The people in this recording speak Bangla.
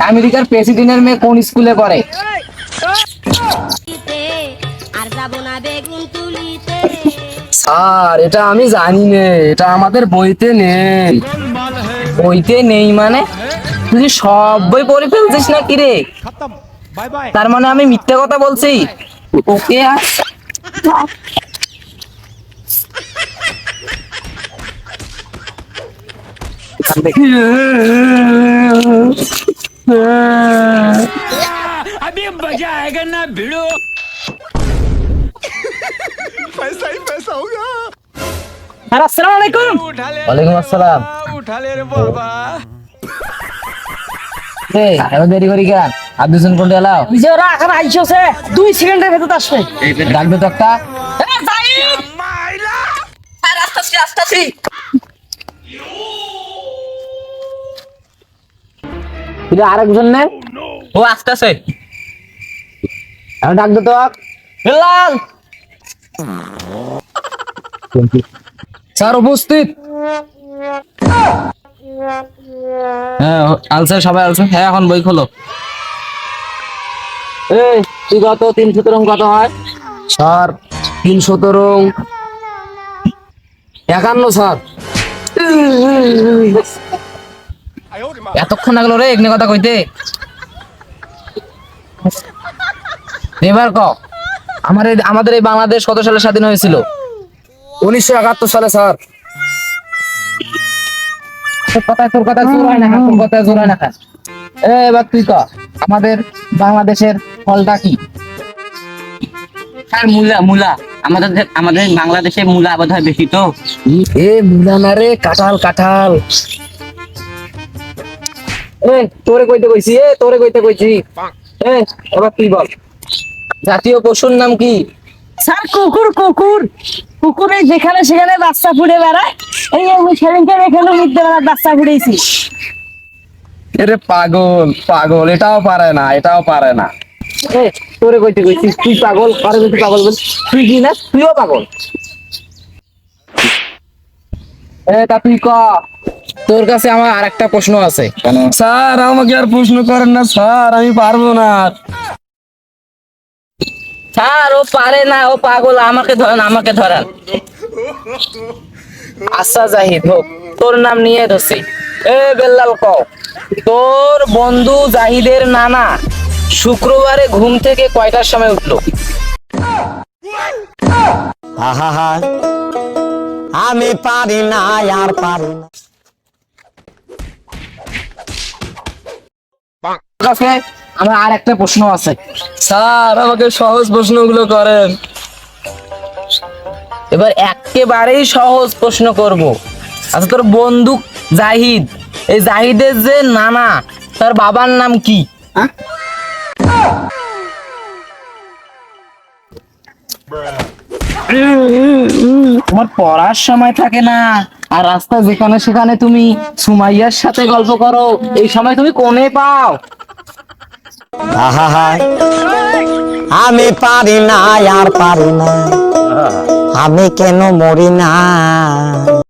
আমেরিকার প্রেসিডেন্টের মেয়ে কোন স্কুলে পড়ে? স্যার এটা আমি জানি না, এটা আমাদের বইতে নেই। বইতে নেই মানে? তুই সব বই পড়ে ফেলছিস না কি রে? তার মানে আমি মিথ্যা কথা বলছি? ওকে अभी मजा आएगा ना भिड़ो। पैसा ही पैसा होगा। আসসালামু আলাইকুম। ওয়ালাইকুম আসসালাম। उठा ले रे बाबा। এত দেরি করি কেন? আর দুজন কোনটা এলাও? যে ওরা এখন আইসছে 2 সেকেন্ডের ভেতর আসবে। ডাকবে তো একটা। আরেকজন নে, ও আসতেছে। ডাকবে তো লাল স্যার উপস্থিত। হ্যাঁ আলছে, সবাই আলছে। হ্যাঁ এখন বই খোলো। এই তুই কত 317 কত হয়? Sir 317 51 sir. এতক্ষণ লাগলো রে এখানে কথা কইতে। এবার ক আমাদের এই বাংলাদেশ কত সালে স্বাধীন হয়েছিল? 1971 সালে স্যার। তোর কথা জোর হয় না, তোর কথা জোর হয় না। এবার তুই ক আমাদের বাংলাদেশের ফলটা কি? স্যার মূলা মূলা আমাদের বাংলাদেশে মূলা আবাদ হয় বেশি তো। এ মূলা না রে, কাঁঠাল কাঁঠাল। তোরে কইতে কইছি। এবার তুই বল জাতীয় পশুর নাম কি? স্যার কুকুরে যেখানে সেখানে বাচ্চা ফুটে বেড়ায়। এই আমি সেদিনকে এখানে মিথ্যে বেড়ার বাচ্চা ফুটেছি। এরে পাগল এটাও পারে না। তোরে কইতে কইছি তুই পাগল, আরে তুই পাগল বল। তুই কি না, তুইও পাগল। তা তুই ক তোর কাছে আমার আরেকটা প্রশ্ন আছে। স্যার আমাকে আর প্রশ্ন করেন না স্যার, আমি পারবো না। স্যার ও পারে না, ও পাগল, আমাকে ধরান। আচ্ছা জাহিদ হোক, তোর নাম নিয়ে ধরছি। বেল্লাল ক তোর বন্ধু জাহিদের নানা শুক্রবারে ঘুম থেকে কয়টার সময় উঠলো? আমি পারি না আর পারি না। আমার আর একটা প্রশ্ন আছে স্যার, আমাকে সহজ প্রশ্নগুলো করেন। এবার একেবারেই সহজ প্রশ্ন করব। আচ্ছা তোর বন্ধু জাহিদ, এই জাহিদের যে নানা তার বাবার নাম কি? তোমার পড়ার সময় থাকে না, আর রাস্তা যেখানে সেখানে তুমি সুমাইয়ার সাথে গল্প করো, এই সময় তুমি কোনে পাও? আমি পারি না আর পারি না, আমি কেন মরি না।